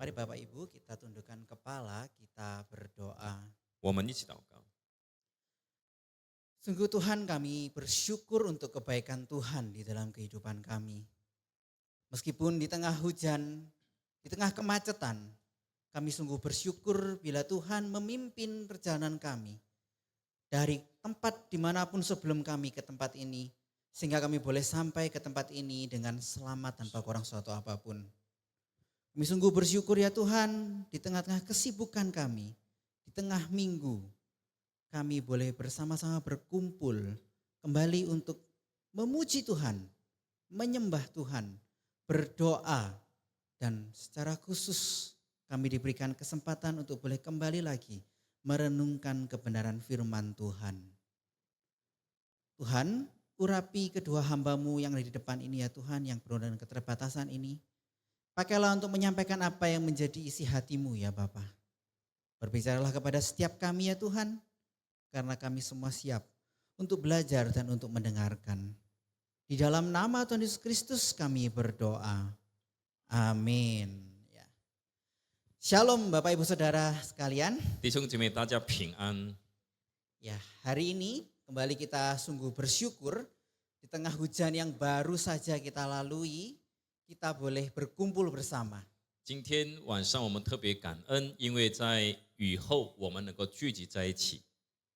Mari Bapak Ibu kita tundukkan kepala, kita berdoa. 我们一起祷告。 Sungguh Tuhan, kami bersyukur untuk kebaikan Tuhan di dalam kehidupan kami. Meskipun di tengah hujan, di tengah kemacetan, kami sungguh bersyukur bila Tuhan memimpin perjalanan kami dari tempat dimanapun sebelum kami ke tempat ini, sehingga kami boleh sampai ke tempat ini dengan selamat tanpa kurang suatu apapun. Kami sungguh bersyukur ya Tuhan, di tengah-tengah kesibukan kami, di tengah minggu, kami boleh bersama-sama berkumpul kembali untuk memuji Tuhan, menyembah Tuhan, berdoa, dan secara khusus kami diberikan kesempatan untuk boleh kembali lagi merenungkan kebenaran firman Tuhan. Tuhan, urapi kedua hamba-Mu yang ada di depan ini ya Tuhan, yang penuh dengan keterbatasan ini. Pakailah untuk menyampaikan apa yang menjadi isi hati-Mu ya Bapa. Berbicaralah kepada setiap kami ya Tuhan, karena kami semua siap untuk belajar dan untuk mendengarkan. Di dalam nama Tuhan Yesus Kristus kami berdoa. Amin. Ya. Shalom Bapak Ibu Saudara sekalian. 弟兄姐妹，大家平安。 Ya, hari ini kembali kita sungguh bersyukur di tengah hujan yang baru saja kita lalui, kita boleh berkumpul bersama. 今天晚上我们特别感恩，因为在雨后我们能够聚集在一起。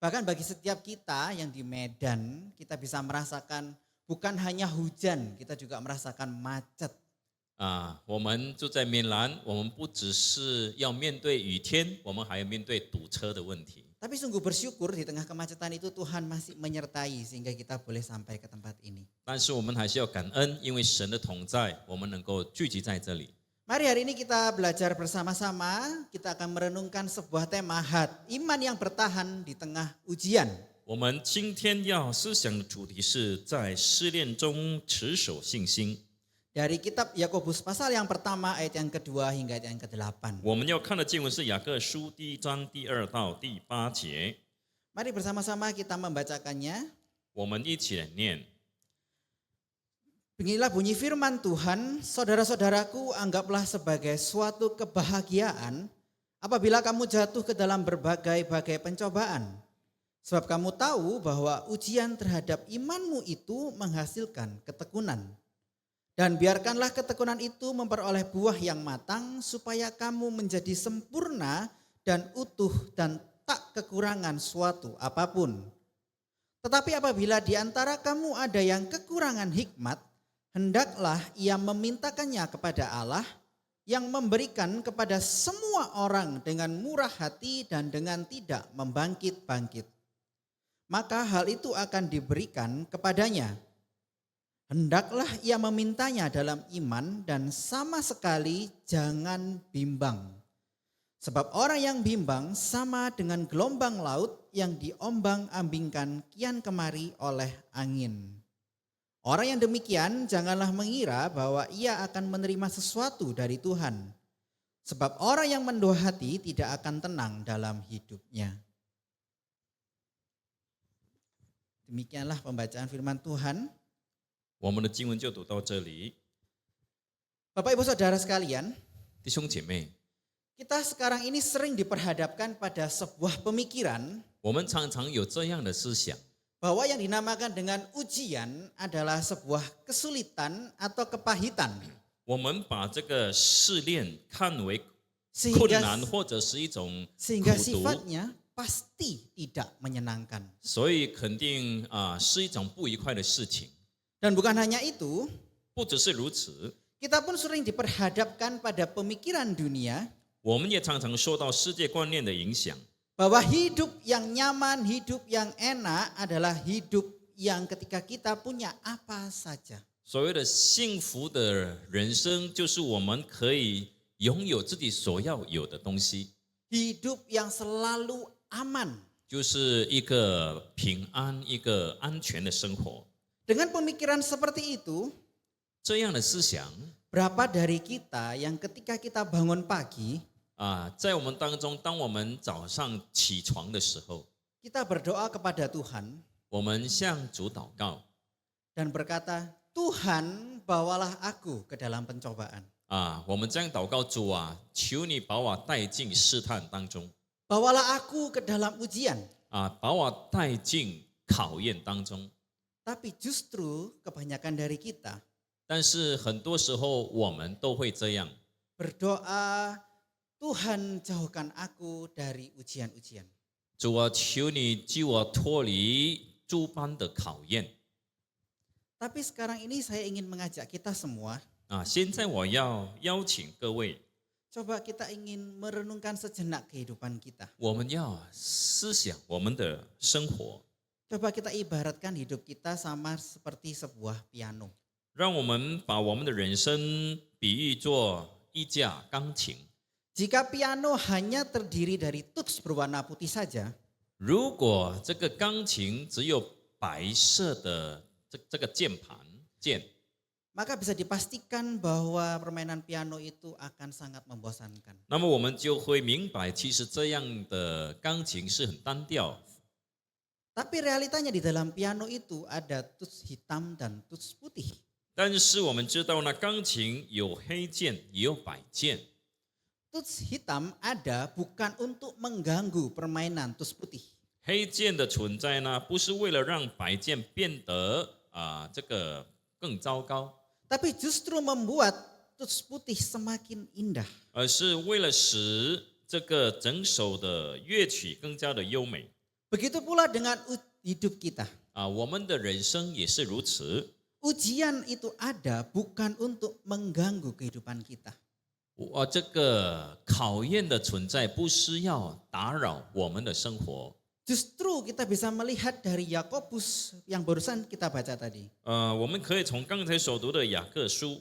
Bahkan bagi setiap kita yang di Medan, kita bisa merasakan bukan hanya hujan, kita juga merasakan macet. 我们住在闽南，我们不只是要面对雨天，我们还要面对堵车的问题。 Tapi sungguh bersyukur di tengah kemacetan itu Tuhan masih menyertai sehingga kita boleh sampai ke tempat ini. 但是我们还是要感恩，因为神的同在，我们能够聚集在这里。 Mari hari ini kita belajar bersama-sama, kita akan merenungkan sebuah tema iman yang bertahan di tengah ujian. 我们今天要思想的主题是在试炼中持守信心。 Dari kitab Yakobus pasal yang pertama ayat yang kedua hingga ayat yang ke-8. 我们要看的经文是雅各书第1章第2到第8节。 Mari bersama-sama kita membacakannya. 我们一起来念。 Beginilah bunyi firman Tuhan, saudara-saudaraku, anggaplah sebagai suatu kebahagiaan apabila kamu jatuh ke dalam berbagai-bagai pencobaan. Sebab kamu tahu bahwa ujian terhadap imanmu itu menghasilkan ketekunan. Dan biarkanlah ketekunan itu memperoleh buah yang matang supaya kamu menjadi sempurna dan utuh dan tak kekurangan suatu apapun. Tetapi apabila di antara kamu ada yang kekurangan hikmat, hendaklah ia memintakannya kepada Allah yang memberikan kepada semua orang dengan murah hati dan dengan tidak membangkit-bangkit. Maka hal itu akan diberikan kepadanya. Hendaklah ia memintanya dalam iman dan sama sekali jangan bimbang. Sebab orang yang bimbang sama dengan gelombang laut yang diombang-ambingkan kian kemari oleh angin. Orang yang demikian janganlah mengira bahwa ia akan menerima sesuatu dari Tuhan. Sebab orang yang mendoha hati tidak akan tenang dalam hidupnya. Demikianlah pembacaan firman Tuhan. 我们的经文就读到这里。 Bapak Ibu Saudara sekalian, 弟兄姐妹， kita sekarang ini sering diperhadapkan pada sebuah pemikiran 我们常常有这样的思想， bahwa yang dinamakan dengan ujian adalah sebuah kesulitan atau kepahitan. 我们把这个试炼看为困 Sehingga, 难或者是一种 sehingga 苦读， sifatnya pasti tidak menyenangkan. 所以肯定是一种不愉快的事情。 Dan bukan hanya itu, 不只是如此， kita pun sering diperhadapkan pada pemikiran dunia 我们也常常受到世界观念的影响， bahwa hidup yang nyaman, hidup yang enak adalah hidup yang ketika kita punya apa saja. 所谓的幸福的人生，就是我们可以拥有自己所要有的东西， Hidup yang selalu aman. 就是一个平安、一个安全的生活。 Dengan pemikiran seperti itu, 这样的思想 berapa dari kita yang ketika kita bangun pagi, 在我们当中，当我们早上起床的时候， kita berdoa kepada Tuhan 我们向主祷告， dan berkata, Tuhan bawalah aku ke dalam pencobaan. 我们这样祷告，主啊，求你把我带进试探当中， Bawalah aku ke dalam ujian. 把我带进考验当中。 Tapi justru kebanyakan dari kita 但是很多时候我们都会这样， berdoa, Tuhan jauhkan aku dari ujian-ujian. 主啊，求你救我脱离诸般的考验。 Tapi sekarang ini saya ingin mengajak kita semua, 现在我要邀请各位， coba kita ingin merenungkan sejenak kehidupan kita. 我们要思想我们的生活， Coba kita ibaratkan hidup kita sama seperti sebuah piano. 让我们把我们的人生比喻作一架钢琴。 Jika piano hanya terdiri dari tuts berwarna putih saja, 如果这个钢琴只有白色的这个键盘键， maka bisa dipastikan bahwa permainan piano itu akan sangat membosankan. 那么我们就会明白，其实这样的钢琴是很单调。 Tapi realitanya di dalam piano itu ada tuts hitam dan tuts putih. 但是我们知道呢，钢琴有黑键也有白键。 Tuts hitam ada bukan untuk mengganggu permainan tuts putih. 黑键的存在呢，不是为了让白键变得这个更糟糕， Tapi justru membuat tuts putih semakin indah. 而是为了使这个整首的乐曲更加的优美。 Begitu pula dengan hidup kita. 我们的人生也是如此。 Ujian itu ada bukan untuk mengganggu kehidupan kita. 这个考验的存在不是要打扰我们的生活。 Justru kita bisa melihat dari Yakobus yang barusan kita baca tadi. 我们可以从刚才所读的雅各书，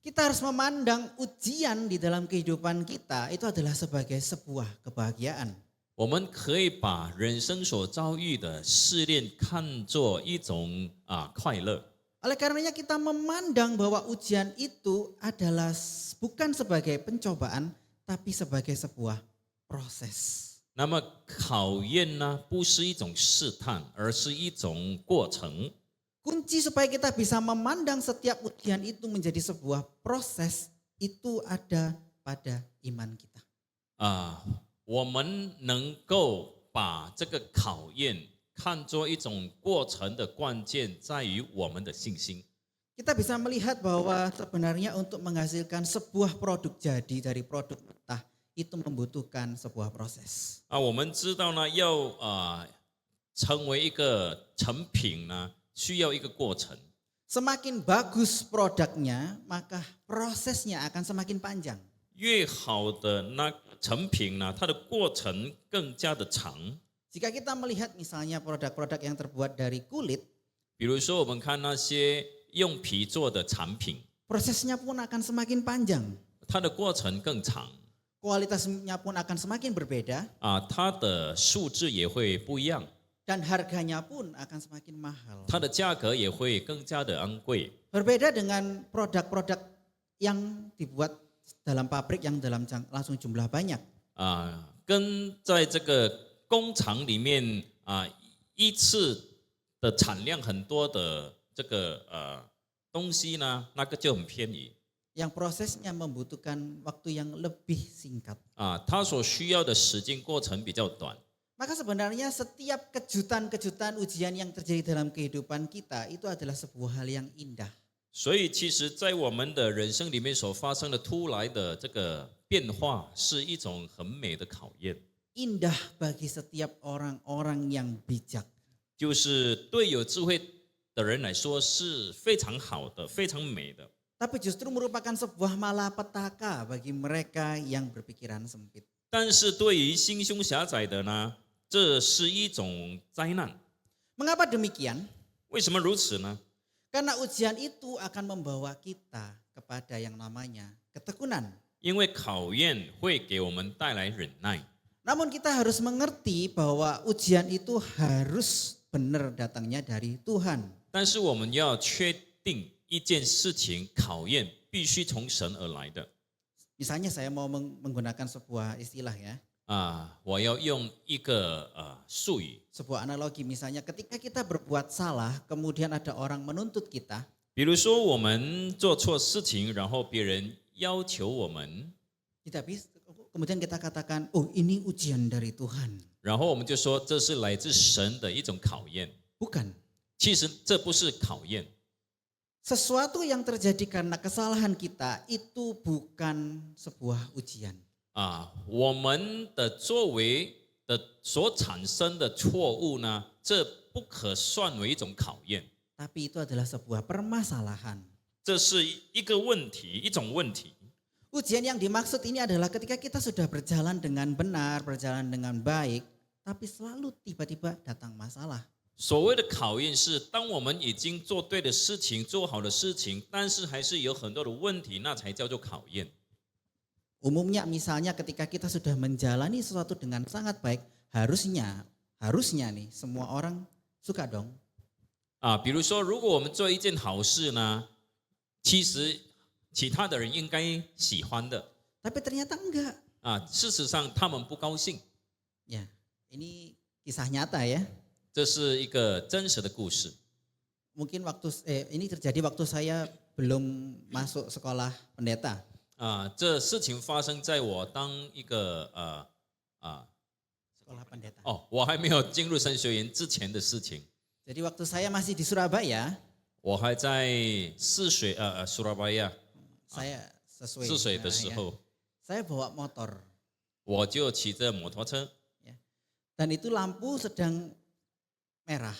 Kita harus memandang ujian di dalam kehidupan kita itu adalah sebagai sebuah kebahagiaan. 我们可以把人生所遭遇的试炼看作一种快乐。 Oleh karenanya kita memandang bahwa ujian itu adalah bukan sebagai pencobaan tapi sebagai sebuah proses. 那么考验呢，不是一种试探，而是一种过程。 Kunci supaya kita bisa memandang setiap ujian itu menjadi sebuah proses itu ada pada iman kita. 我们能够把这个考验看作一种过程的关键在于我们的信心。 Kita bisa melihat bahwa sebenarnya untuk menghasilkan sebuah produk jadi dari produk mentah itu membutuhkan sebuah proses. 我们知道呢，要成为一个成品呢，需要一个过程。 Semakin bagus produknya, maka prosesnya akan semakin panjang. 越好的那成品呢，它的过程更加的长。 Jika kita melihat misalnya produk-produk yang terbuat dari kulit, 比如说，我们看那些用皮做的产品， prosesnya pun akan semakin panjang. 它的过程更长， Kualitasnya pun akan semakin berbeda 它的素质也会不一样， dan harganya pun akan semakin mahal. 它的价格也会更加的昂贵。 Berbeda dengan produk-produk yang dibuat dalam pabrik yang dalam langsung jumlah banyak. 跟在这个工厂里面一次的产量很多的这个东西呢，那个就很便宜。 Yang prosesnya membutuhkan waktu yang lebih singkat. 它所需要的时间过程比较短。 Maka sebenarnya setiap kejutan-kejutan ujian yang terjadi dalam kehidupan kita itu adalah sebuah hal yang indah. 所以其实在我们的人生里面所发生的突来的这个变化，是一种很美的考验。 Indah bagi setiap orang-orang yang bijak. 就是对有智慧的人来说是非常好的，非常美的。 Tapi justru merupakan sebuah malapetaka bagi mereka yang berpikiran sempit. 但是对于心胸狭窄的呢，这是一种灾难。 Mengapa demikian? 为什么如此呢？ Karena ujian itu akan membawa kita kepada yang namanya ketekunan. 因为考验会给我们带来忍耐。 Namun kita harus mengerti bahwa ujian itu harus benar datangnya dari Tuhan. 但是我们要确定一件事情，考验必须从神而来的。 Misalnya saya mau menggunakan sebuah istilah ya. 我要用一个术语， Sebuah analogi misalnya ketika kita berbuat salah kemudian ada orang menuntut kita. 比如说我们做错事情，然后别人要求我们， Kita bisa, kemudian kita katakan, oh ini ujian dari Tuhan. 然后我们就说这是来自神的一种考验。 Bukan. 其实这不是考验， Sesuatu yang terjadi karena kesalahan kita itu bukan sebuah ujian. 我们的作为的所产生的错误呢，这不可算为一种考验， Tapi itu adalah sebuah permasalahan. 这是一个问题，一种问题。 Ujian yang dimaksud ini adalah ketika kita sudah berjalan dengan benar, berjalan dengan baik, tapi selalu tiba-tiba datang masalah. 所谓的考验是，当我们已经做对的事情、做好的事情，但是还是有很多的问题，那才叫做考验。 Umumnya misalnya ketika kita sudah menjalani sesuatu dengan sangat baik, harusnya nih semua orang suka dong. 比如说，如果我们做一件好事呢，其实其他的人应该喜欢的， Tapi ternyata enggak. 事实上他们不高兴。 Ya, ini kisah nyata ya. 这是一个真实的故事。 Mungkin ini terjadi waktu saya belum masuk sekolah pendeta. 这事情发生在我当一个Sekolah pendeta. 我还没有进入神学院之前的事情。 Jadi waktu saya masih di Surabaya, 我还在Surabaya saya 泗水的时候， saya bawa motor. 我就骑着摩托车 Dan itu lampu sedang merah.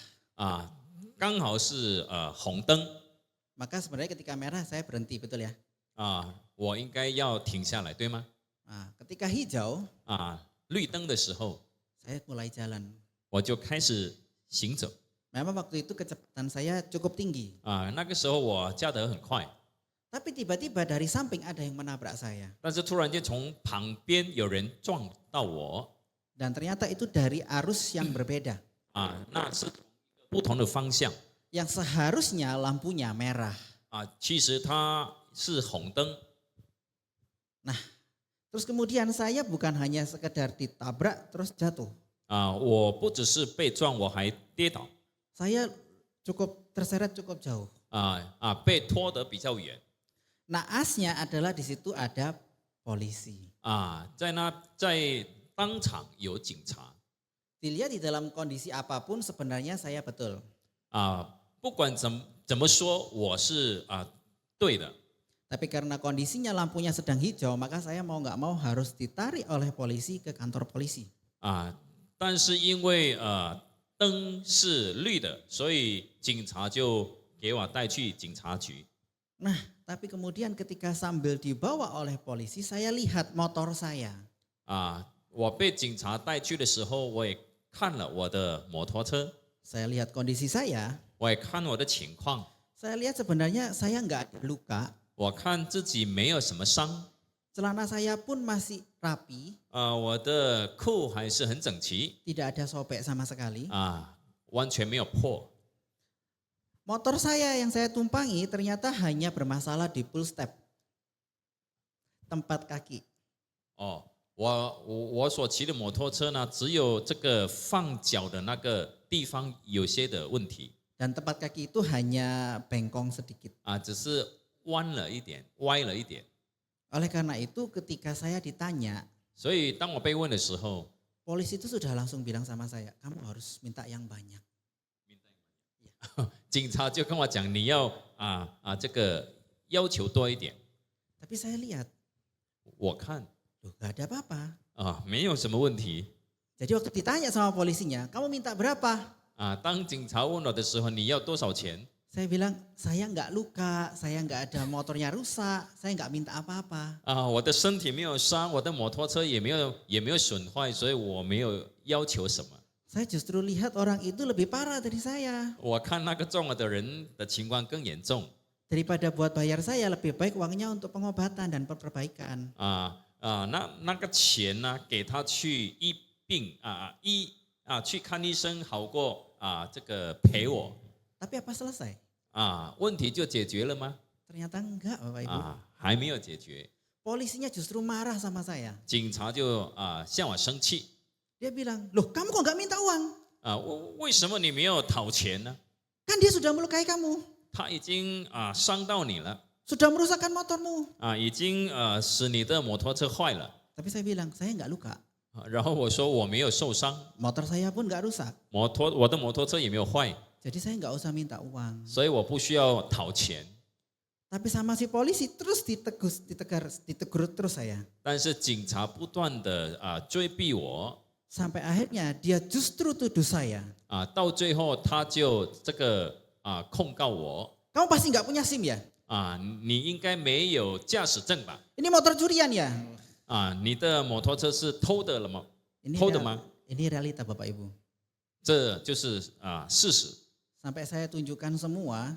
刚好是红灯 Maka sebenarnya ketika merah saya berhenti, betul ya? 我应该要停下来，对吗？ Ketika hijau, 绿灯的时候， saya mulai jalan. 我就开始行走 Memang waktu itu kecepatan saya cukup tinggi. 那个时候我驾得很快， Tapi tiba-tiba dari samping ada yang menabrak saya. 但是突然间从旁边有人撞到我 Dan ternyata itu dari arus yang berbeda. 那是不同的方向 Yang seharusnya lampunya merah. 其实它是红灯 Terus kemudian saya bukan hanya sekedar ditabrak terus jatuh. 我不只是被撞，我还跌倒 Saya terseret cukup jauh. 被拖得比较远 Naasnya adalah di situ ada polisi. 在当场有警察 Dilihat di dalam kondisi apapun sebenarnya saya betul. 不管怎么说我是对的 Tapi karena kondisinya lampunya sedang hijau, maka saya mau nggak mau harus ditarik oleh polisi ke kantor polisi. 但是因为灯是绿的，所以警察就给我带去警察局。 Nah, tapi kemudian ketika sambil dibawa oleh polisi, saya lihat motor saya. 我被警察带去的时候，我也看了我的摩托车， Saya lihat kondisi saya. 我也看我的情况， Saya lihat sebenarnya saya nggak ada luka. 我看自己没有什么伤， Celana saya pun masih rapi, 我的裤还是很整齐， tidak ada sobek sama sekali. 完全没有破。 Motor saya yang saya tumpangi ternyata hanya bermasalah di pull step, tempat kaki. 我所骑的摩托车呢，只有这个放脚的那个地方有些的问题， Dan tempat kaki itu hanya bengkong sedikit. 只是弯了一点，歪了一点。 Oleh karena itu ketika saya ditanya, 所以当我被问的时候， polisi itu sudah langsung bilang sama saya, kamu harus minta yang banyak. 警察就跟我讲，你要这个要求多一点。 Tapi saya lihat, 我看 loh gak ada apa-apa. 没有什么问题。 Jadi waktu ditanya sama polisinya, kamu minta berapa? 当警察问我的时候，你要多少钱？ Saya bilang, saya nggak luka, saya nggak ada motornya rusak, saya nggak minta apa-apa. 我的身体没有伤，我的摩托车也没有损坏，所以我没有要求什么。 Saya justru lihat orang itu lebih parah dari saya. 我看那个撞了的人的情况更严重。 Daripada buat bayar saya, lebih baik uangnya untuk pengobatan dan perbaikan. 那个钱呢，给他去医病去看医生，好过这个赔我。 Tapi apa selesai? 问题就解决了吗？ Ternyata enggak, Bapak Ibu. 还没有解决。 Polisinya justru marah sama saya. 警察就向我生气。 Dia bilang, loh kamu kok nggak minta uang? 为什么你没有讨钱呢？ Kan dia sudah melukai kamu. 他已经伤到你了， sudah merusakkan motormu. 已经使你的摩托车坏了。 Tapi saya bilang, saya nggak luka. 然后我说我没有受伤， Motor saya pun nggak rusak. 我的摩托车也没有坏， Jadi saya nggak usah minta uang. 所以我不需要讨钱。 Tapi sama si polisi terus ditegur terus saya. 但是警察不断的追逼我， Sampai akhirnya dia justru tuduh saya. 到最后他就这个控告我 Kamu pasti nggak punya SIM ya? 你应该没有驾驶证吧？ Ini motor curian ya? 你的摩托车是偷的了吗？ Ini 偷的吗？ Ini realita Bapak Ibu. 这就是事实。 Sampai saya tunjukkan semua,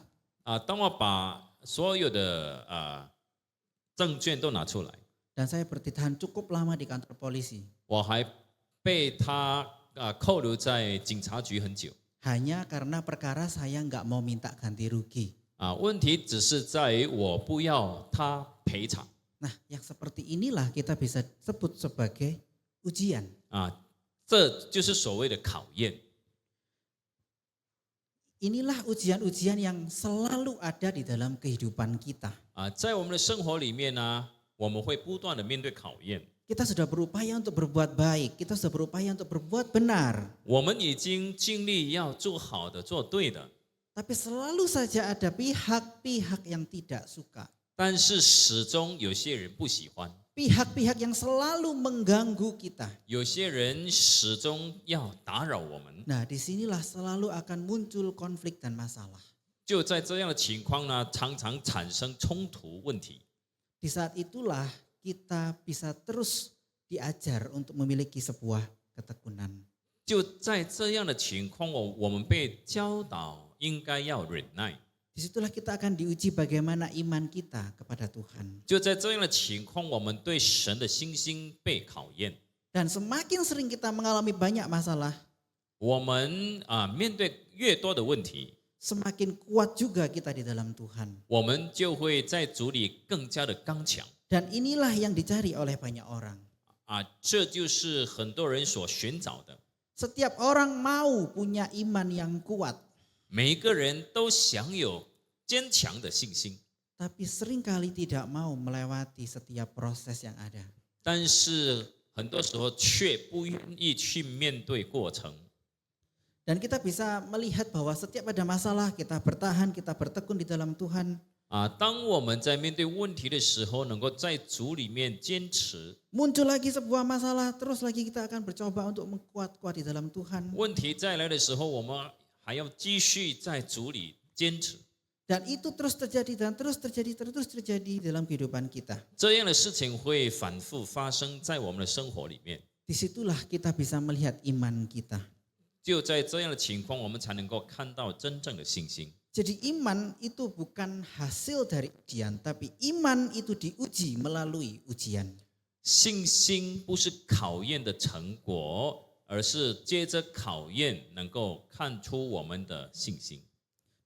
当我把所有的证券都拿出来， dan saya bertahan cukup lama di kantor polisi. 我还被他扣留在警察局很久。 Hanya karena perkara saya nggak mau minta ganti rugi. 问题只是在于我不要他赔偿。 Nah, yang seperti inilah kita bisa sebut sebagai ujian. 这就是所谓的考验。 Inilah ujian-ujian yang selalu ada di dalam kehidupan kita. 在我们的生活里面呢，我们会不断的面对考验。 Kita sudah berupaya untuk berbuat baik, kita sudah berupaya untuk berbuat benar. 我们已经尽力要做好的、做对的， Tapi selalu saja ada pihak-pihak yang tidak suka. 但是始终有些人不喜欢， Pihak-pihak yang selalu mengganggu kita. 有些人始终要打扰我们。 Nah, disinilah selalu akan muncul konflik dan masalah. 就在这样的情况呢，常常产生冲突问题。 Di saat itulah kita bisa terus diajar untuk memiliki sebuah ketekunan. 就在这样的情况，我们被教导应该要忍耐。 Disitulah kita akan diuji bagaimana iman kita kepada Tuhan. 就在这样的情况，我们对神的信心被考验。 Dan semakin sering kita mengalami banyak masalah, 我们面对越多的问题， semakin kuat juga kita di dalam Tuhan. 我们就会在主里更加的刚强。 Dan inilah yang dicari oleh banyak orang. 这就是很多人所寻找的。 Setiap orang mau punya iman yang kuat, 每一个人都享有坚强的信心， tapi seringkali tidak mau melewati setiap proses yang ada. 但是很多时候却不愿意去面对过程。 Dan kita bisa melihat bahwa setiap ada masalah kita bertahan, kita bertekun di dalam Tuhan. 当我们在面对问题的时候，能够在主里面坚持， Muncul lagi sebuah masalah, terus lagi kita akan bercoba untuk kuat-kuat di dalam Tuhan. 问题再来的时候，我们还要继续在主里坚持。 Dan itu terus terjadi dan terus terjadi dalam kehidupan kita. 这样的事情会反复发生在我们的生活里面。 Disitulah kita bisa melihat iman kita. 就在这样的情况，我们才能够看到真正的信心。 Jadi iman itu bukan hasil dari ujian, tapi iman itu diuji melalui ujian. 信心不是考验的成果，而是接着考验能够看出我们的信心。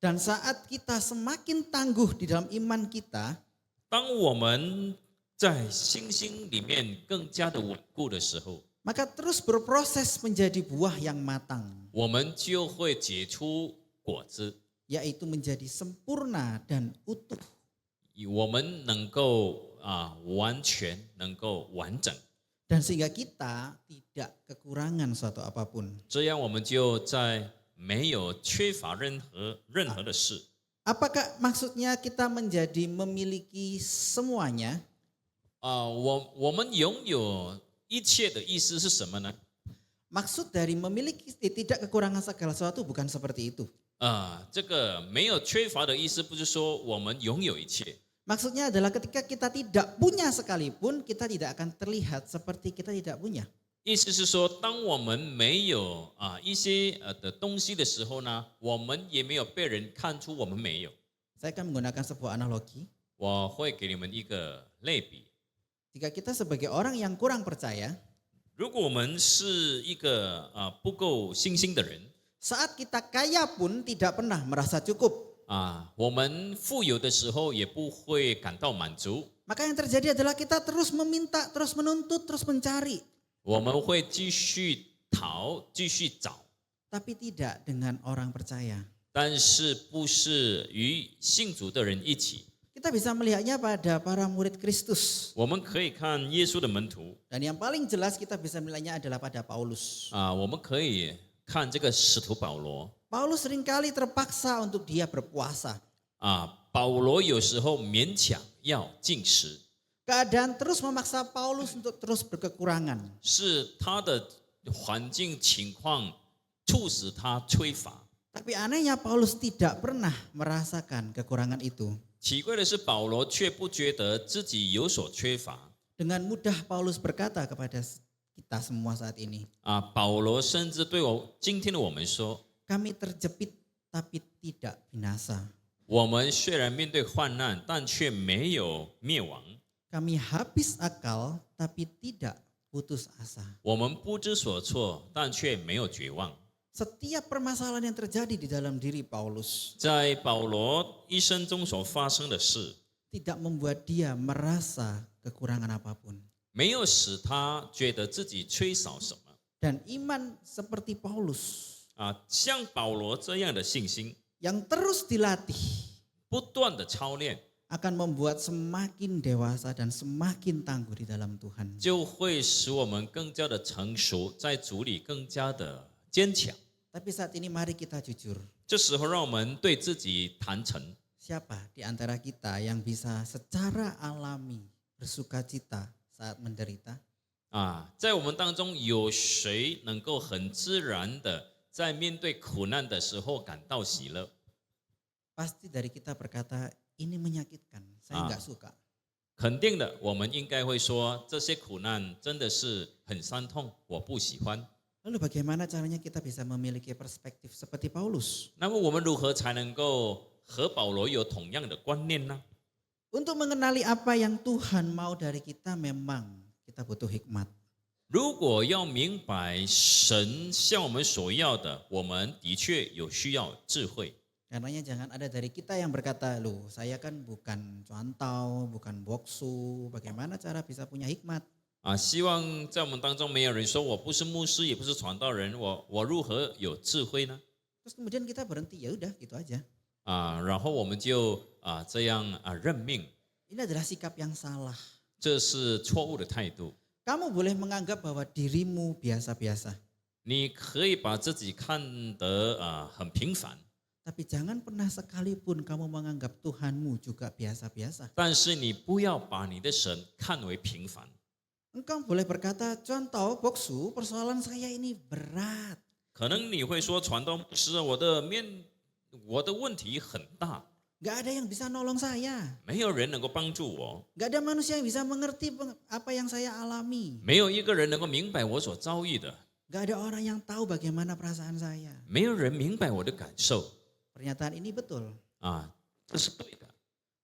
Dan saat kita semakin tangguh di dalam iman kita, 当我们在信心里面更加的稳固的时候， maka terus berproses menjadi buah yang matang, 我们就会结出果子， yaitu menjadi sempurna dan utuh. 我们能够完全，能够完整， Dan sehingga kita tidak kekurangan suatu apapun. 这样我们就在没有缺乏任何的事。 Apakah maksudnya kita menjadi memiliki semuanya? 我们拥有一切的意思是什么呢？ Maksud dari memiliki tidak kekurangan segala sesuatu bukan seperti itu. 这个没有缺乏的意思，不是说我们拥有一切。 Maksudnya adalah ketika kita tidak punya sekalipun, kita tidak akan terlihat seperti kita tidak punya. 意思是说，当我们没有一些的东西的时候呢，我们也没有被人看出我们没有。 Saya akan menggunakan sebuah analogi. 我会给你们一个类比。 Jika kita sebagai orang yang kurang percaya, 如果我们是一个不够信心的人， saat kita kaya pun tidak pernah merasa cukup. 我们富有的时候也不会感到满足， Maka yang terjadi adalah kita terus meminta, terus menuntut, terus mencari. 我们会继续逃，继续找， Tapi tidak dengan orang percaya. 但是不是与信主的人一起。Kita bisa melihatnya pada para murid Kristus. 我们可以看耶稣的门徒 Dan yang paling jelas kita bisa melihatnya adalah pada Paulus. 我们可以看这个使徒保罗 Paulus seringkali terpaksa untuk dia berpuasa. 保罗有时候勉强要进食， Keadaan terus memaksa Paulus untuk terus berkekurangan. 是他的环境情况促使他缺乏。 Tapi anehnya Paulus tidak pernah merasakan kekurangan itu. 奇怪的是，保罗却不觉得自己有所缺乏。 Dengan mudah Paulus berkata kepada kita semua saat ini, 保罗甚至对今天的我们说， kami terjepit tapi tidak binasa. 我们虽然面对患难，但却没有灭亡。 Kami habis akal tapi tidak putus asa. 我们不知所措，但却没有绝望。 Setiap permasalahan yang terjadi di dalam diri Paulus 在保罗一生中所发生的事， tidak membuat dia merasa kekurangan apapun. 没有使他觉得自己缺少什么。 Dan iman seperti Paulus 像保罗这样的信心， yang terus dilatih 不断的操练， akan membuat semakin dewasa dan semakin tangguh di dalam Tuhan. 就会使我们更加的成熟，在主里更加的坚强。 Tapi saat ini mari kita jujur. 这时候，让我们对自己坦诚。 Siapa di antara kita yang bisa secara alami bersuka cita saat menderita? 在我们当中，有谁能够很自然的在面对苦难的时候感到喜乐？ Pasti dari kita berkata, ini menyakitkan, saya nggak suka. 肯定的，我们应该会说，这些苦难真的是很伤痛，我不喜欢。 Lalu bagaimana caranya kita bisa memiliki perspektif seperti Paulus? 那么我们如何才能够和保罗有同样的观念呢？ Untuk mengenali apa yang Tuhan mau dari kita memang kita butuh hikmat. 如果要明白神向我们所要的，我们的确有需要智慧。 Karenanya jangan ada dari kita yang berkata, loh saya kan bukan cuantau, bukan boksu, bagaimana cara bisa punya hikmat? 希望在我们当中没有人说我不是牧师，也不是传道人，我如何有智慧呢？ Terus kemudian kita berhenti, ya udah gitu aja. 然后我们就这样认命， Ini adalah sikap yang salah. 这是错误的态度。 Kamu boleh menganggap bahwa dirimu biasa-biasa. 你可以把自己看得很平凡， Tapi jangan pernah sekalipun kamu menganggap Tuhanmu juga biasa-biasa. 但是你不要把你的神看为平凡。 Engkau boleh berkata, contoh boksu persoalan saya ini berat. 可能你会说，传道牧师，我的问题很大， Gak ada yang bisa nolong saya. 没有人能够帮助我， Gak ada manusia yang bisa mengerti apa yang saya alami. 没有一个人能够明白我所遭遇的， Gak ada orang yang tahu bagaimana perasaan saya. 没有人明白我的感受 Pernyataan ini betul. 这是对的。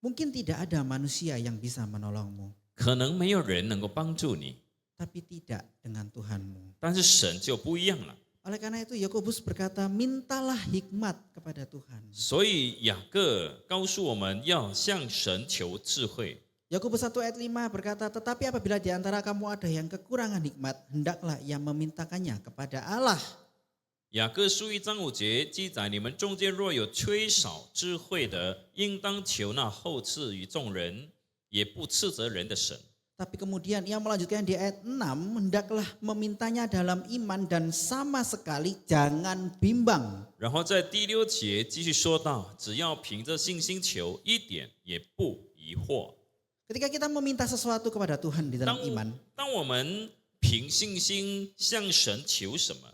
Mungkin tidak ada manusia yang bisa menolongmu. 可能没有人能够帮助你， Tapi tidak dengan Tuhanmu. 但是神就不一样了。 Oleh karena itu Yakobus berkata, mintalah hikmat kepada Tuhan. 所以雅各告诉我们要向神求智慧。 Yakobus 1 ayat 5 berkata, tetapi apabila di antara kamu ada yang kekurangan hikmat, hendaklah ia memintakannya kepada Allah. 雅各书1章5节记载：你们中间若有缺少智慧的，应当求那厚赐于众人，也不斥责人的神。 Tapi kemudian ia melanjutkan di ayat 6, hendaklah memintanya dalam iman dan sama sekali jangan bimbang. 然后在第6节继续说到：只要凭着信心求，一点也不疑惑。 Ketika kita meminta sesuatu kepada Tuhan di dalam iman, 当我们凭信心向神求什么，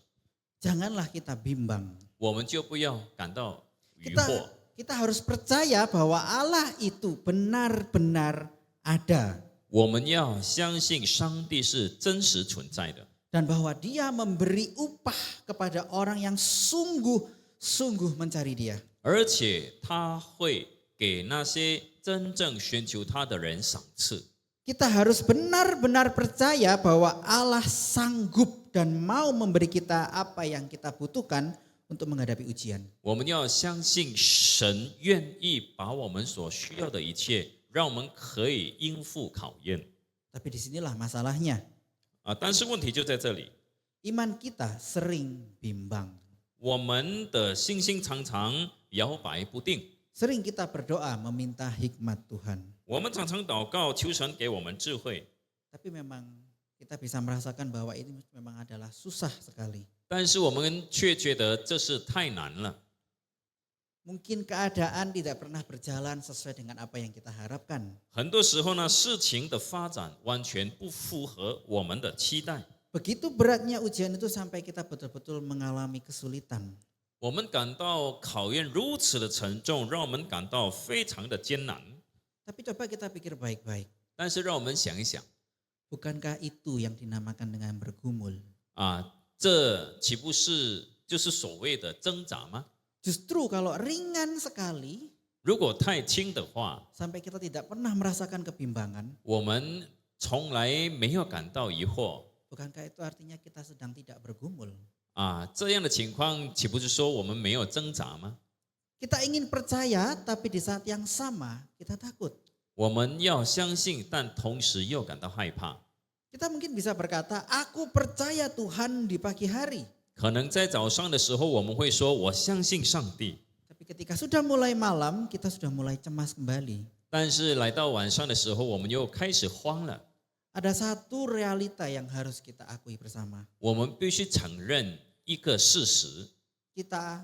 janganlah kita bimbang. 我们就不要感到疑惑。 Kita harus percaya bahwa Allah itu benar-benar ada. 我们要相信上帝是真实存在的， Dan bahwa dia memberi upah kepada orang yang sungguh-sungguh mencari dia. 而且他会给那些真正寻求他的人赏赐。 Kita harus benar-benar percaya bahwa Allah sanggup dan mau memberi kita apa yang kita butuhkan untuk menghadapi ujian. 我们要相信神愿意把我们所需要的一切，让我们可以应付考验。 Tapi disinilah masalahnya. 但是问题就在这里， Iman kita sering bimbang. 我们的信心常常摇摆不定。Sering kita berdoa meminta hikmat Tuhan. 我们常常祷告，求神给我们智慧， Tapi memang kita bisa merasakan bahwa ini memang adalah susah sekali. 但是我们却觉得这是太难了。 Mungkin keadaan tidak pernah berjalan sesuai dengan apa yang kita harapkan. 很多时候呢，事情的发展完全不符合我们的期待。 Begitu beratnya ujian itu sampai kita betul-betul mengalami kesulitan. 我们感到考验如此的沉重，让我们感到非常的艰难。 Tapi coba kita pikir baik-baik. 但是让我们想一想 Bukankah itu yang dinamakan dengan bergumul? 啊，这岂不是就是所谓的挣扎吗？ Justru kalau ringan sekali, 如果太轻的话， sampai kita tidak pernah merasakan kebimbangan, 我们从来没有感到疑惑 bukankah itu artinya kita sedang tidak bergumul? 啊，这样的情况岂不是说我们没有挣扎吗？ Kita ingin percaya, tapi di saat yang sama kita takut. 我们要相信，但同时又感到害怕。 Kita mungkin bisa berkata, aku percaya Tuhan di pagi hari. 可能在早上的时候，我们会说我相信上帝， Tapi ketika sudah mulai malam, kita sudah mulai cemas kembali. 但是来到晚上的时候，我们又开始慌了。 Ada satu realita yang harus kita akui bersama. 我们必须承认一个事实， Kita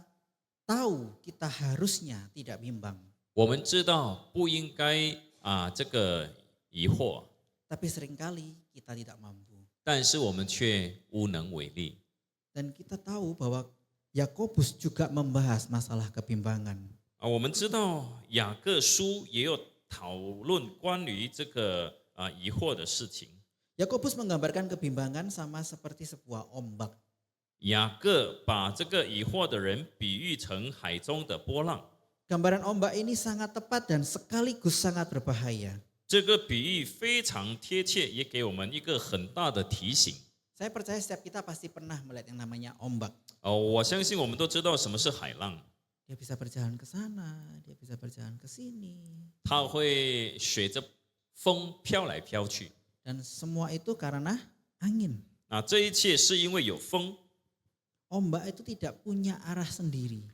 tahu kita harusnya tidak bimbang. 我们知道不应该这个疑惑， Tapi seringkali kita tidak mampu. 但是我们却无能为力。 Dan kita tahu bahwa Yakobus juga membahas masalah kebimbangan. 我们知道雅各书也有讨论关于这个疑惑的事情。 Yakobus menggambarkan kebimbangan sama seperti sebuah ombak. 雅各把这个疑惑的人比喻成海中的波浪。 Gambaran ombak ini sangat tepat dan sekaligus sangat berbahaya. 这个比喻非常贴切，也给我们一个很大的提醒。 Saya percaya setiap kita pasti pernah melihat yang namanya ombak. 我相信我们都知道什么是海浪， Dia bisa berjalan ke sana, dia bisa berjalan ke sini. 它会随着风飘来飘去。 Dan semua itu karena angin. 这一切是因为有风 Ombak itu tidak punya arah sendiri.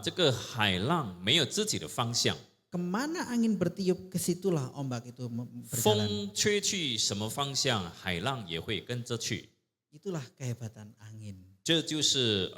这个海浪没有自己的方向， Kemana angin bertiup, ke situlah ombak itu berjalan. 风吹去什么方向，海浪也会跟着去。 Itulah kehebatan angin. 这就是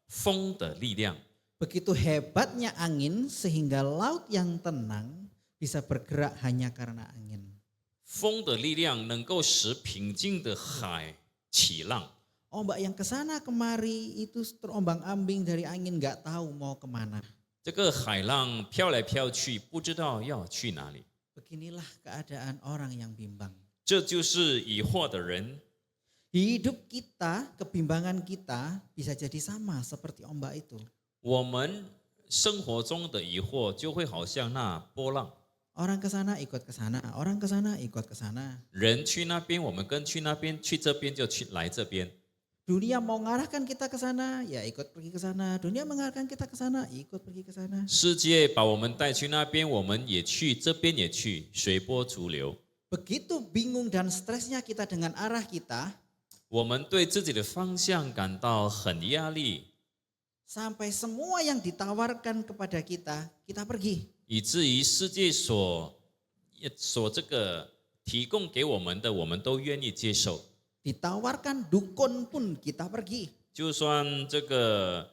风的力量。 Begitu hebatnya angin sehingga laut yang tenang bisa bergerak hanya karena angin. 风的力量能够使平静的海起浪。 Ombak yang kesana kemari itu terombang-ambing dari angin, nggak tahu mau kemana. 这个海浪飘来飘去，不知道要去哪里。 Beginilah keadaan orang yang bimbang. 这就是疑惑的人。 Hidup kita, kebimbangan kita bisa jadi sama seperti ombak itu. 我们生活中的疑惑就会好像那波浪， Orang ke sana ikut ke sana, orang ke sana ikut ke sana. 人去那边，我们跟去那边，去这边就去来这边。 Dunia mau ngarahkan kita ke sana, ya ikut pergi ke sana. Dunia mengarahkan kita ke sana, ikut pergi ke sana. 世界把我们带去那边，我们也去，这边也去，随波逐流。 Begitu bingung dan stresnya kita dengan arah kita, 我们对自己的方向感到很压力， sampai semua yang ditawarkan kepada kita, kita pergi. 以至于世界所这个提供给我们的，我们都愿意接受。 Ditawarkan dukun pun kita pergi. 就算这个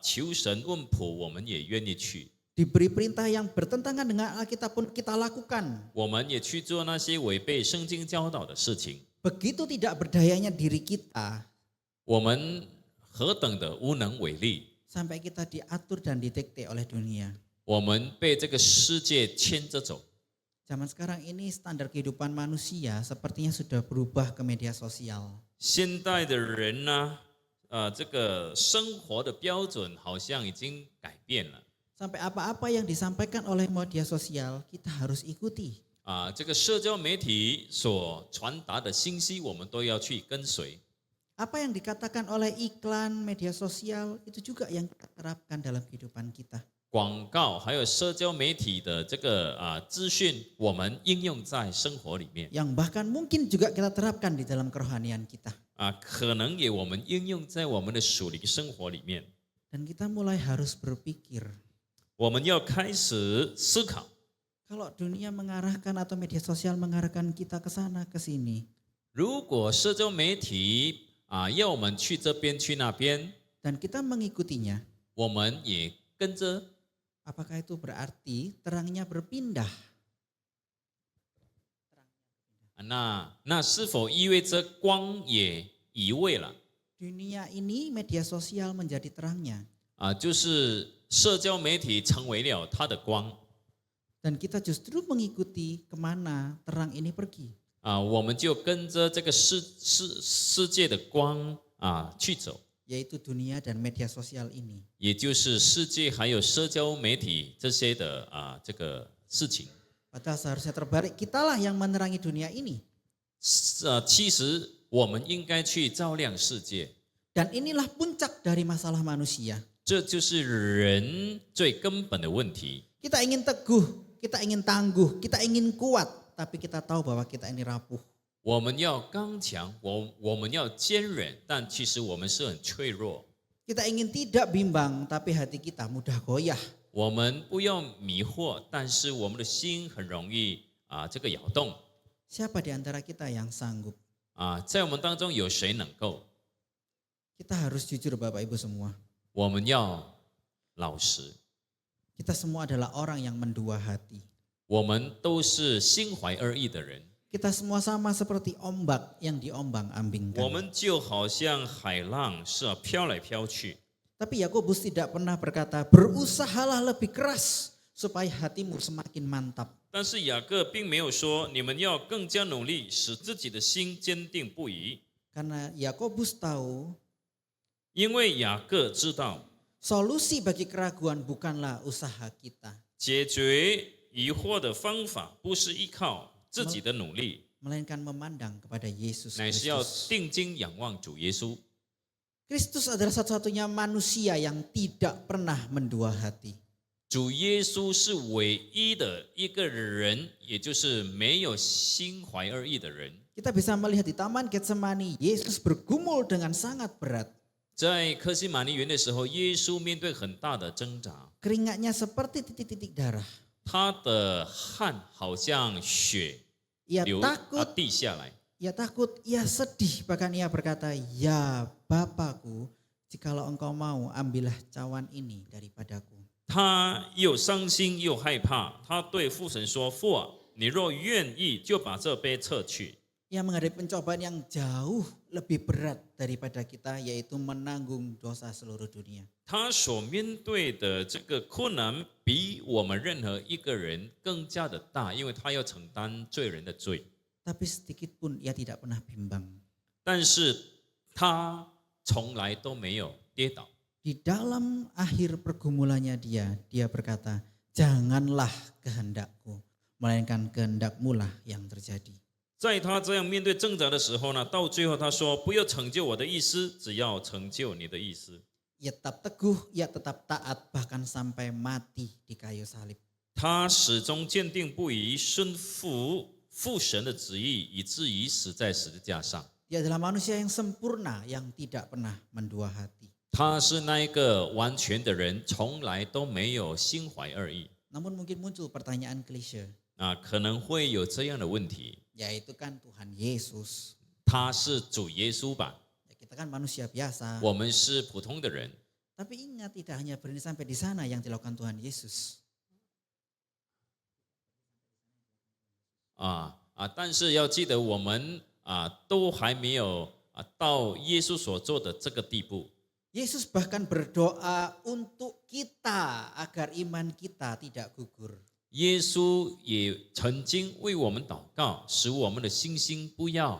求神问卜，我们也愿意去。 Diberi perintah yang bertentangan dengan Alkitab pun kita lakukan. 我们也去做那些违背圣经教导的事情。 Begitu tidak berdayanya diri kita, 我们何等的无能为力！ sampai kita diatur dan didikte oleh dunia. 我们被这个世界牵着走。 Zaman sekarang ini standar kehidupan manusia sepertinya sudah berubah ke media sosial. 现代的人呢，这个生活的标准好像已经改变了。 Sampai apa-apa yang disampaikan oleh media sosial kita harus ikuti. 这个社交媒体所传达的信息，我们都要去跟随。 Apa yang dikatakan oleh iklan media sosial itu juga yang kita terapkan dalam kehidupan kita. 广告还有社交媒体的这个资讯，我们应用在生活里面。 Yang bahkan mungkin juga kita terapkan di dalam kerohanian kita. 可能也我们应用在我们的属灵生活里面。 Dan kita mulai harus berpikir, 我们要开始思考。 Kalau dunia mengarahkan atau media sosial mengarahkan kita ke sana ke sini, 如果社交媒体要我们去这边去那边， dan kita mengikutinya, 我们也跟着， apakah itu berarti terangnya berpindah? 那是否意味着光也移位了？ Dunia ini media sosial menjadi terangnya. 就是社交媒体成为了它的光， Dan kita justru mengikuti kemana terang ini pergi. 我们就跟着这个世界的光去走， Yaitu dunia dan media sosial ini. 也就是世界还有社交媒体这些的这个事情。 Padahal seharusnya terbalik, kitalah yang menerangi dunia ini. 其实我们应该去照亮世界， Dan inilah puncak dari masalah manusia. 这就是人最根本的问题。 Kita ingin teguh, kita ingin tangguh, kita ingin kuat, tapi kita tahu bahwa kita ini rapuh. 我们要刚强，我们要坚韧，但其实我们是很脆弱。 Kita ingin tidak bimbang, tapi hati kita mudah goyah. 我们不要迷惑，但是我们的心很容易这个摇动。 Siapa di antara kita yang sanggup? 在我们当中有谁能够？ Kita harus jujur Bapak Ibu semua. 我们要老实， Kita semua adalah orang yang mendua hati. 我们都是心怀二意的人， Kita semua sama seperti ombak yang 我 diombang-ambingkan. 们就好像海浪飘来飘去。 Tapi Yakobus tidak pernah berkata, berusahalah lebih keras supaya hatimu semakin mantap. 但是雅各并没有说你们要更加努力，使自己的心坚定不移， Karena Yakobus tahu 因为雅各知道 solusi bagi keraguan bukanlah usaha kita, 解决疑惑的方法不是依靠自己的努力， melainkan memandang kepada Yesus 乃是要 Kristus. 定睛仰望主耶稣。 Kristus adalah satu-satunya manusia yang tidak pernah mendua hati. 主耶稣是唯一的一个人，也就是没有心怀二意的人。 Kita bisa melihat di Taman Getsemani, Yesus bergumul dengan sangat berat. 在科西玛尼园的时候，耶稣面对很大的挣扎， Keringatnya seperti titik-titik darah. 他的汗好像血 Ia 流 takut, 滴下来。 ia takut, ia sedih. Bahkan ia berkata, ya Bapakku, jikalau engkau mau ambillah cawan ini daripadaku. 他又伤心又害怕，他对父神说：“父啊，你若愿意，就把这杯撤去。” Ia menghadapi pencobaan yang jauh lebih berat daripada kita, yaitu menanggung dosa seluruh dunia. 他所面对的这个困难，比我们任何一个人更加的大，因为他要承担罪人的罪。 Tapi sedikit pun ia tidak pernah bimbang. 但是他从来都没有跌倒。 Di dalam akhir pergumulannya dia berkata, janganlah kehendakku, melainkan kehendakmu lah yang terjadi. 在他这样面对挣扎的时候呢，到最后他说：“不要成就我的意思，只要成就你的意思。” Ia tetap teguh, ia tetap taat, bahkan sampai mati di kayu salib. 他始终坚定不移，顺服父神的旨意，以至于死在十字架上。 Dia adalah manusia yang sempurna, yang tidak pernah mendua hati. 他是那一个完全的人，从来都没有心怀二意。 Namun mungkin muncul pertanyaan klise, 可能会有这样的问题： yaitu kan Tuhan Yesus. 他是主耶稣吧？ Ya, kita kan manusia biasa. 我们是普通的人。 Tapi ingat, tidak hanya berhenti sampai di sana yang dilakukan Tuhan Yesus. 但是要记得，我们都还没有到耶稣所做的这个地步。 Yesus bahkan berdoa untuk kita agar iman kita tidak gugur. 耶稣也曾经为我们祷告，使我们的信心不要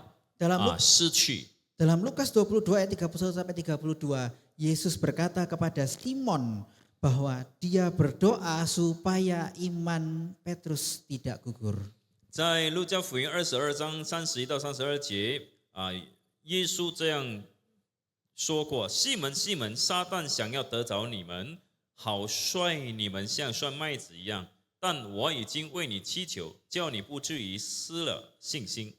失去。 Dalam Lukas 22 ayat 31 sampai 32, Yesus berkata kepada Simon bahwa dia berdoa supaya iman Petrus tidak gugur. 在路加福音22章31到32节耶稣这样说过：“西门，西门，撒旦想要得着你们，好率你们像涮麦子一样。但我已经为你祈求，叫你不至于失了信心。”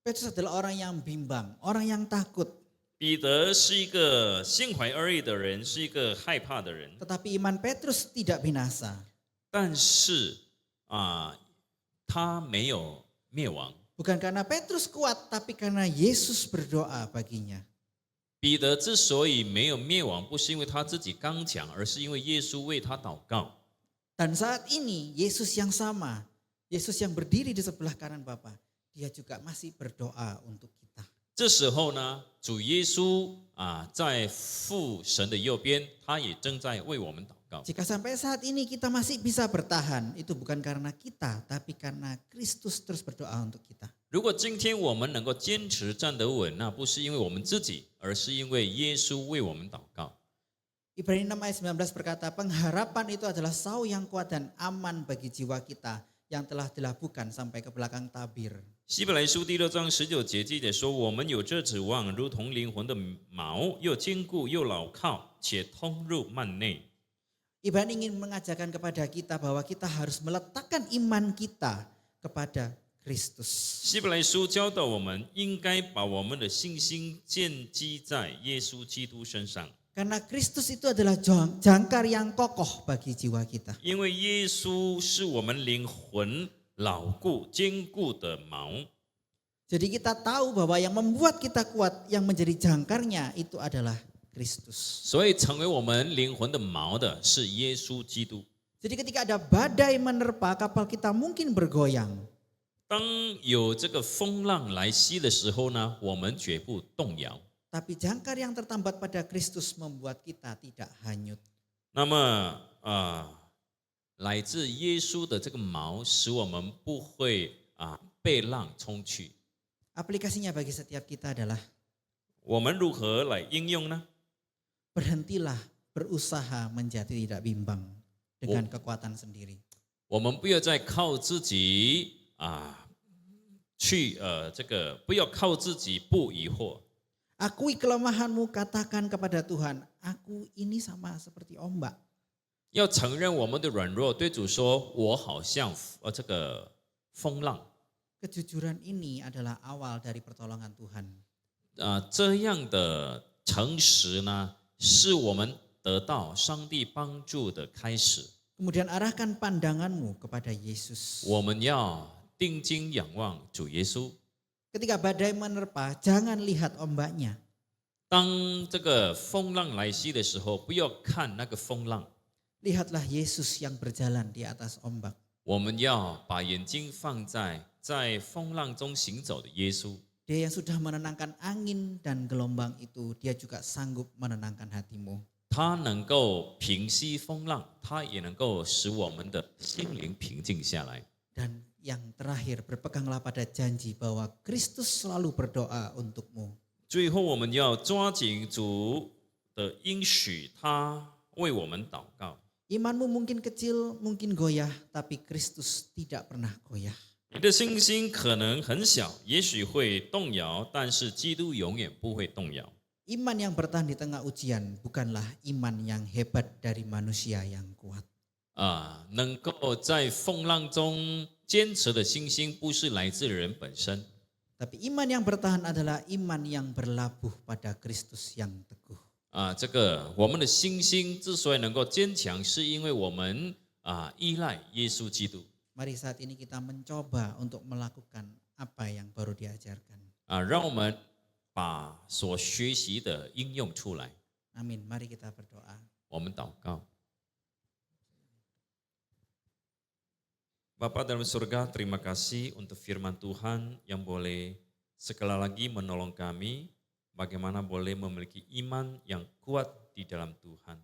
Petrus adalah orang yang bimbang, orang yang takut. 彼得是一个心怀二意的人，是一个害怕的人， Tetapi iman Petrus tidak binasa. 但是他没有灭亡。 Bukan karena Petrus kuat, tapi karena Yesus berdoa baginya. 彼得之所以没有灭亡，不是因为他自己刚强，而是因为耶稣为他祷告。 Dan saat ini Yesus yang sama, Yesus yang berdiri di sebelah kanan Bapa, dia juga masih berdoa untuk kita. 这时候呢，主耶稣在父神的右边，他也正在为我们祷告。 Jika sampai saat ini kita masih bisa bertahan, itu bukan karena kita, tapi karena Kristus terus berdoa untuk kita. 如果今天我们能够坚持站得稳，那不是因为我们自己，而是因为耶稣为我们祷告。 Ibrani 6 ayat 19 berkata, pengharapan itu adalah sau yang kuat dan aman bagi jiwa kita yang telah dilabuhkan sampai ke belakang tabir. 希伯来书第6章19节记着说：“我们有这指望，如同灵魂的锚，又坚固又牢靠，且通入幔内。” Ibrani ingin mengajarkan kepada kita bahwa kita harus meletakkan iman kita kepada Kristus. 希伯来书教导我们应该把我们的信心建基在耶稣基督身上， Karena Kristus itu adalah jangkar yang kokoh bagi jiwa kita. 因为耶稣是我们灵魂牢固坚固的锚。 Jadi kita tahu bahwa yang membuat kita kuat, yang menjadi jangkarnya itu adalah Kristus. 所以成为我们灵魂的锚的是耶稣基督。 Jadi ketika ada badai menerpa, kapal kita mungkin bergoyang. 当有这个风浪来袭的时候呢，我们绝不动摇。 Tapi jangkar yang tertambat pada Kristus membuat kita tidak hanyut. 那么来自耶稣的这个锚，使我们不会被浪冲去。 Aplikasinya bagi setiap kita adalah 我们如何来应用呢？ berhentilah berusaha menjadi tidak bimbang dengan kekuatan sendiri. 我们不要再靠自己不要靠自己不疑惑。 Akui kelemahanmu, katakan kepada Tuhan, aku ini sama seperti ombak. 要承认我们的软弱，对主说：“我好像这个风浪。” Kejujuran ini adalah awal dari pertolongan Tuhan. 这样的诚实呢，是我们得到上帝帮助的开始。 Kemudian arahkan pandanganmu kepada Yesus. 我们要定睛仰望主耶稣。 Ketika badai menerpa, jangan lihat ombaknya. 当这个风浪来袭的时候，不要看那个风浪， Lihatlah Yesus yang berjalan di atas ombak. 我们要把眼睛放在风浪中行走的耶稣。 Dia yang sudah menenangkan angin dan gelombang itu, dia juga sanggup menenangkan hatimu. 他能够平息风浪，他也能够使我们的心灵平静下来。 Dan yang terakhir, berpeganglah pada janji bahwa Kristus selalu berdoa untukmu. 最后，我们要抓紧主的应许，他为我们祷告。 Imanmu mungkin kecil, mungkin goyah, tapi Kristus tidak pernah goyah. 你的信心可能很小，也许会动摇，但是基督永远不会动摇。 Iman yang bertahan di tengah ujian bukanlah iman yang hebat dari manusia yang kuat. 能够在风浪中坚持的信心，不是来自人本身， Tapi iman yang bertahan adalah iman yang berlabuh pada Kristus yang teguh. 这个我们的信心之所以能够坚强，是因为我们依赖耶稣基督。 Mari saat ini kita mencoba untuk melakukan apa yang baru diajarkan. 让我们把所学习的应用出来。 Amin. Mari kita berdoa. 我们祷告。 Bapa dalam surga, terima kasih untuk firman Tuhan yang boleh sekali lagi menolong kami bagaimana boleh memiliki iman yang kuat di dalam Tuhan.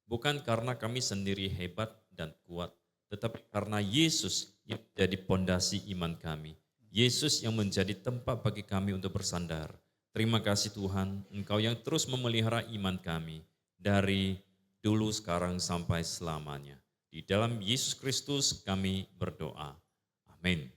Bukan karena kami sendiri hebat dan kuat, tetapi karena Yesus yang menjadi pondasi iman kami. Yesus yang menjadi tempat bagi kami untuk bersandar. Terima kasih Tuhan, Engkau yang terus memelihara iman kami dari dulu, sekarang, sampai selamanya. Di dalam Yesus Kristus kami berdoa. Amin.